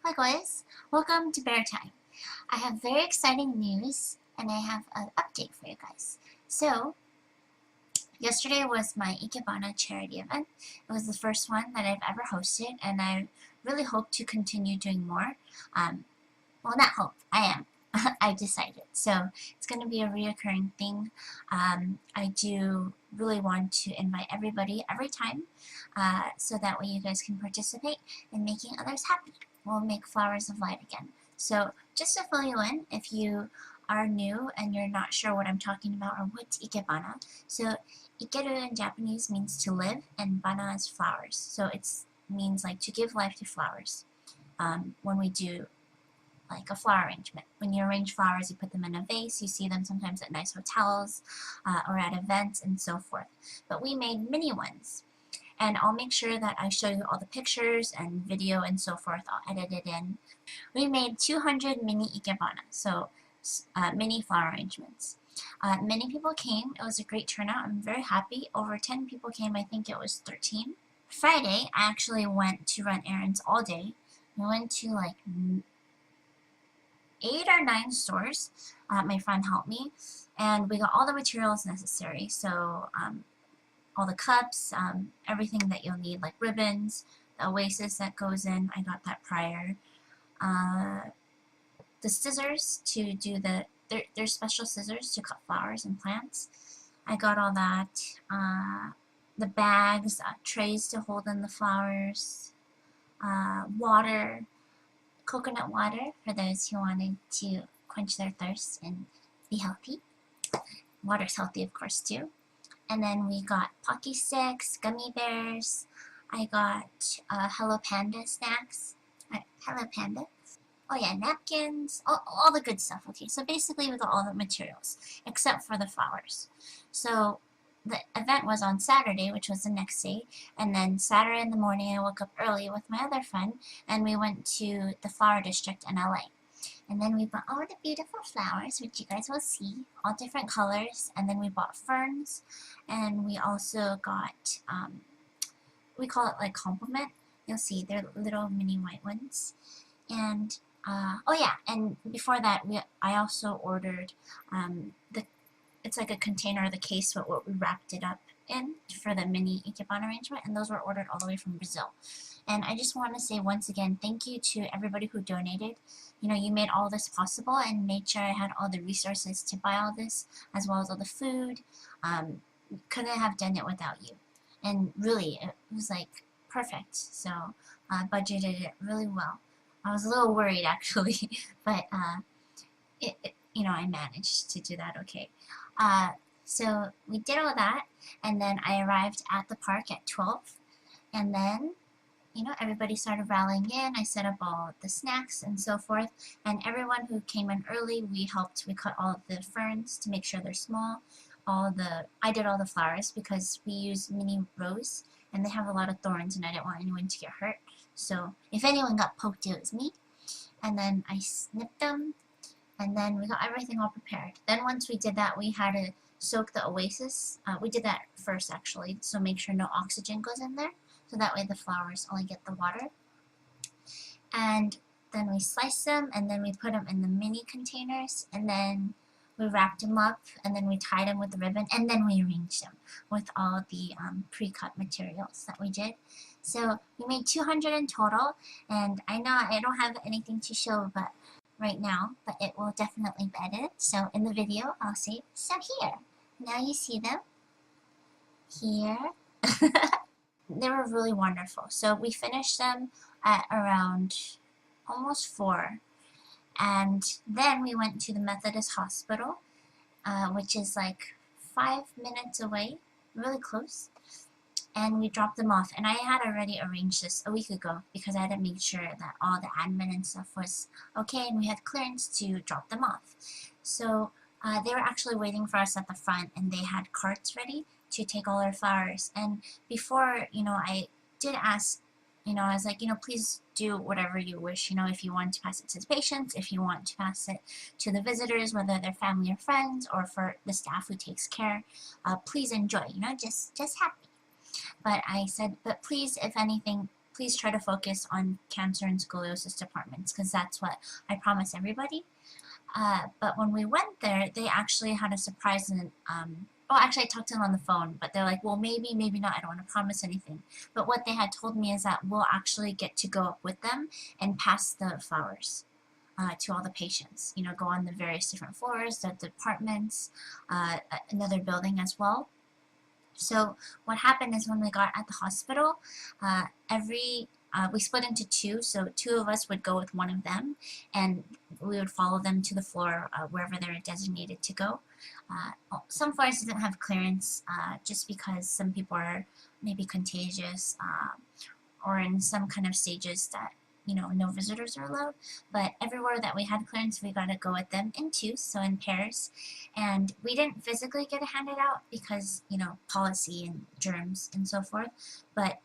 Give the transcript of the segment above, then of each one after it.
Hi guys, welcome to Beartime. I have very exciting news and I have an update for you guys. So, yesterday was my Ikebana charity event. It was the first one that I've ever hosted and I really hope to continue doing more. Well, not hope, I am. I decided. So it's going to be a reoccurring thing. I do really want to invite everybody every time so that way you guys can participate in making others happy. We'll make flowers of light again. So just to fill you in, if you are new and you're not sure what I'm talking about or what's Ikebana. So Ikeru in Japanese means to live and bana is flowers. So it means like to give life to flowers when we do like a flower arrangement. When you arrange flowers, you put them in a vase. You see them sometimes at nice hotels or at events and so forth. But we made mini ones. And I'll make sure that I show you all the pictures and video and so forth. I'll edit it in. We made 200 mini Ikebana, so mini flower arrangements. Many people came. It was a great turnout. I'm very happy. Over 10 people came. I think it was 13. Friday, I actually went to run errands all day. We went to like 8 or 9 stores. My friend helped me, and we got all the materials necessary. So all the cups, everything that you'll need, like ribbons, the oasis that goes in. I got that prior. The scissors to do there's special scissors to cut flowers and plants. I got all that. The bags, trays to hold in the flowers, water, coconut water for those who wanted to quench their thirst and be healthy. Water's healthy, of course, too. And then we got Pocky sticks, gummy bears. I got Hello Panda snacks. Hello Panda. Oh yeah, napkins. All the good stuff. Okay, so basically we got all the materials except for the flowers. So the event was on Saturday, which was the next day, and then Saturday in the morning I woke up early with my other friend and we went to the flower district in LA. And then we bought all the beautiful flowers, which you guys will see, all different colors, and then we bought ferns, and we also got, we call it like compliment. You'll see, they're little mini white ones. And, oh yeah, and before that, I also ordered it's like a container, the case, but what we wrapped it up in for the mini Ikebana arrangement, and those were ordered all the way from Brazil. And I just want to say once again, thank you to everybody who donated. You know, you made all this possible and made sure I had all the resources to buy all this, as well as all the food. Couldn't have done it without you. And really, it was like perfect. So I budgeted it really well. I was a little worried actually, but you know, I managed to do that okay. So we did all that, and then I arrived at the park at 12, and then, you know, everybody started rallying in. I set up all the snacks and so forth, and everyone who came in early, we helped. We cut all of the ferns to make sure they're small. I did all the flowers because we use mini rose, and they have a lot of thorns, and I didn't want anyone to get hurt. So if anyone got poked, it was me. And then I snipped them, and then we got everything all prepared. Then once we did that, we had to soak the oasis. We did that first actually, so make sure no oxygen goes in there, so that way the flowers only get the water. And then we sliced them, and then we put them in the mini containers, and then we wrapped them up, and then we tied them with the ribbon, and then we arranged them with all the pre-cut materials that we did. So we made 200 in total, and I know I don't have anything to show right now, but it will definitely be edited. So in the video, I'll say, so here. Now you see them. Here. They were really wonderful. So we finished them at around almost 4. And then we went to the Methodist Hospital, which is like 5 minutes away, really close. And we dropped them off. And I had already arranged this a week ago because I had to make sure that all the admin and stuff was okay and we had clearance to drop them off. So they were actually waiting for us at the front, and they had carts ready to take all our flowers. And before, you know, I did ask, you know, I was like, you know, please do whatever you wish, you know, if you want to pass it to the patients, if you want to pass it to the visitors, whether they're family or friends, or for the staff who takes care, please enjoy, you know, just happy. But I said, but please, if anything, please try to focus on cancer and scoliosis departments, because that's what I promise everybody. But when we went there, they actually had a surprise, and oh, actually I talked to them on the phone, but they're like, well, maybe, maybe not, I don't want to promise anything. But what they had told me is that we'll actually get to go up with them and pass the flowers to all the patients. You know, go on the various different floors, the departments, another building as well. So what happened is when we got at the hospital, we split into two, so two of us would go with one of them, and we would follow them to the floor wherever they were designated to go. Some floors didn't have clearance just because some people are maybe contagious or in some kind of stages that, you know, no visitors are allowed. But everywhere that we had clearance, we got to go with them in twos, so in pairs. And we didn't physically get it handed out because, you know, policy and germs and so forth. But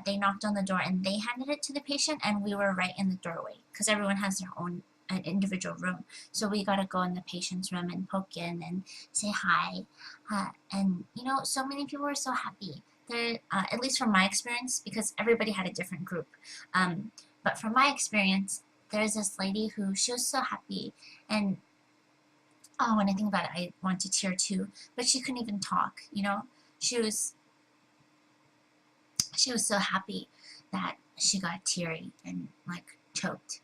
they knocked on the door and they handed it to the patient, and we were right in the doorway because everyone has their own individual room. So we got to go in the patient's room and poke in and say hi. And, you know, so many people were so happy. At least from my experience, because everybody had a different group. But from my experience, there's this lady who, she was so happy, and oh, when I think about it, I want to tear too, but she couldn't even talk, you know? She was so happy that she got teary and, like, choked.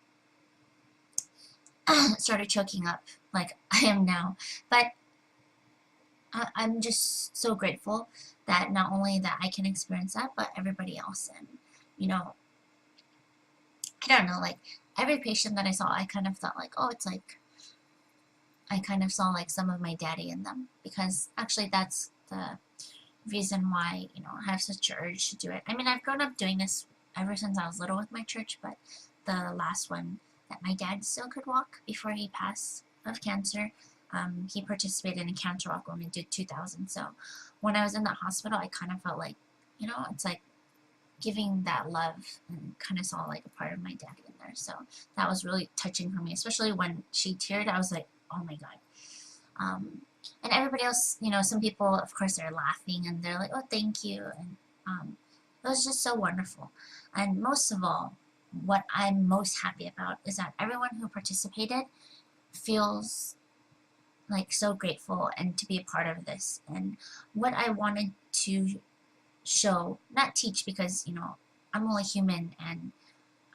Started choking up like I am now. But I'm just so grateful that not only that I can experience that, but everybody else. And, you know, I don't know, like, every patient that I saw, I kind of thought, like, oh, it's like, I kind of saw, like, some of my daddy in them, because actually that's the reason why, you know, I have such an urge to do it. I mean, I've grown up doing this ever since I was little with my church, but the last one, that my dad still could walk before he passed of cancer, he participated in Cancer Walk when we did 2000, so when I was in the hospital, I kind of felt like, you know, it's like, giving that love, and kind of saw like a part of my daddy in there. So that was really touching for me, especially when she teared. I was like, oh my god. And everybody else, you know, some people, of course, they're laughing and they're like, oh, thank you. And it was just so wonderful. And most of all, what I'm most happy about is that everyone who participated feels like so grateful and to be a part of this. And what I wanted to show, not teach, because, you know, I'm only human and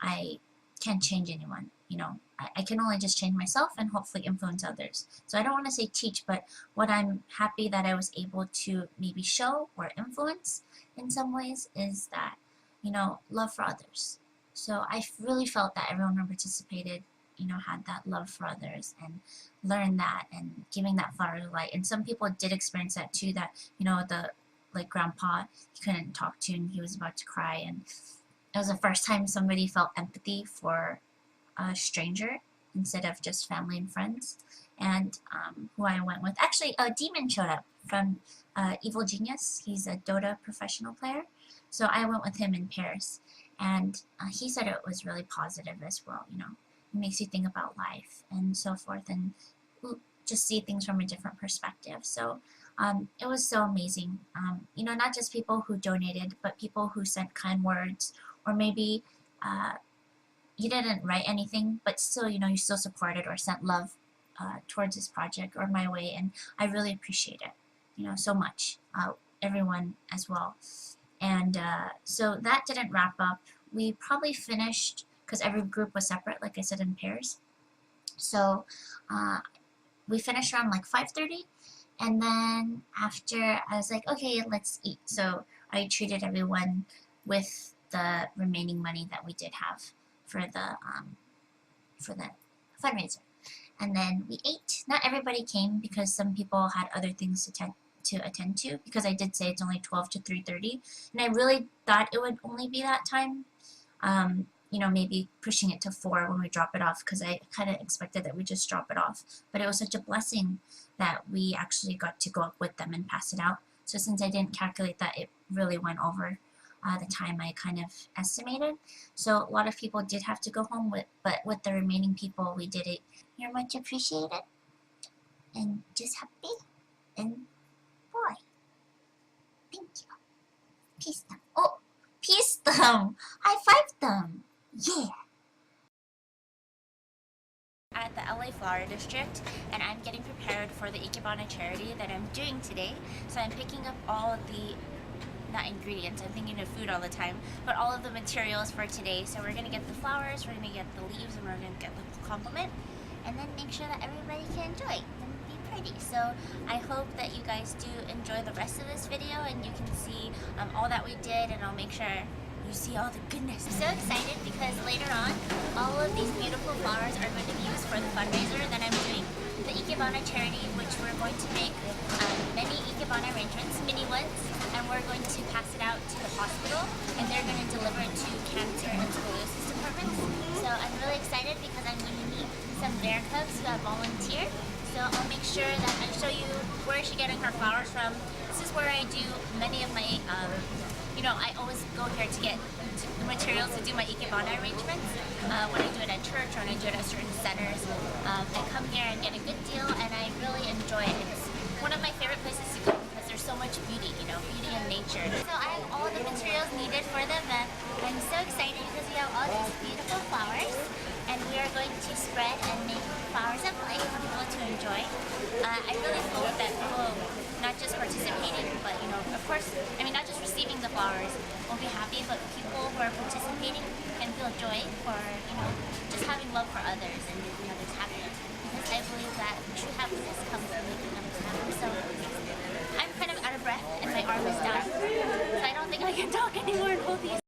I can't change anyone, you know. I can only just change myself and hopefully influence others. So I don't want to say teach, but what I'm happy that I was able to maybe show or influence in some ways is that, you know, love for others. So I really felt that everyone who participated, you know, had that love for others and learned that and giving that flower of light. And some people did experience that too, that, you know, like grandpa, he couldn't talk to and he was about to cry, and it was the first time somebody felt empathy for a stranger instead of just family and friends. And who I went with, actually a demon showed up from Evil Genius. He's a Dota professional player, so I went with him in pairs, and he said it was really positive as well. You know, it makes you think about life and so forth, and just see things from a different perspective. So it was so amazing. You know, not just people who donated, but people who sent kind words, or maybe you didn't write anything, but still, you know, you still supported or sent love towards this project or my way, and I really appreciate it, you know, so much. Everyone as well. And so that didn't wrap up. We probably finished, because every group was separate, like I said, in pairs. So we finished around like 5:30. And then after, I was like, okay, let's eat. So I treated everyone with the remaining money that we did have for the fundraiser. And then we ate. Not everybody came because some people had other things to attend to, because I did say it's only 12 to 3:30, and I really thought it would only be that time. You know, maybe pushing it to 4 when we drop it off, because I kind of expected that we just drop it off. But it was such a blessing that we actually got to go up with them and pass it out. So since I didn't calculate that, it really went over the time I kind of estimated. So a lot of people did have to go home, but with the remaining people, we did it. You're much appreciated, and just happy, and boy, thank you. Peace them. Oh, peace them. High five them. Yeah! At the LA Flower District, and I'm getting prepared for the Ikebana charity that I'm doing today. So I'm picking up all of the, not ingredients, I'm thinking of food all the time, but all of the materials for today. So we're gonna get the flowers, we're gonna get the leaves, and we're gonna get the complement, and then make sure that everybody can enjoy and be pretty. So I hope that you guys do enjoy the rest of this video, and you can see all that we did, and I'll make sure you see all the goodness. I'm so excited because later on, all of these beautiful flowers are going to be used for the fundraiser that I'm doing. The Ikebana charity, which we're going to make many Ikebana arrangements, mini ones, and we're going to pass it out to the hospital, and they're going to deliver it to cancer and scoliosis departments. So I'm really excited because I'm going to meet some bear cubs who have volunteered. So I'll make sure that I show you where she's getting her flowers from. This is where I do many of my you know, I always go here to get the materials to do my Ikebana arrangements. When I do it at church or when I do it at certain centers, I come here and get a good deal, and I really enjoy it. It's one of my favorite places to go because there's so much beauty, you know, beauty in nature. So I have all the materials needed for the event. I'm so excited because we have all these beautiful flowers, and we are going to spread and make flowers of life for people to enjoy. I really hope that people, not just participating, but you know, of course, I mean, not just receiving the flowers will be happy, but people who are participating can feel joy for, you know, just having love for others and making others happy. Because I believe that true happiness comes from making others happy. So I'm kind of out of breath and my arm is done, so I don't think I can talk anymore and hold these.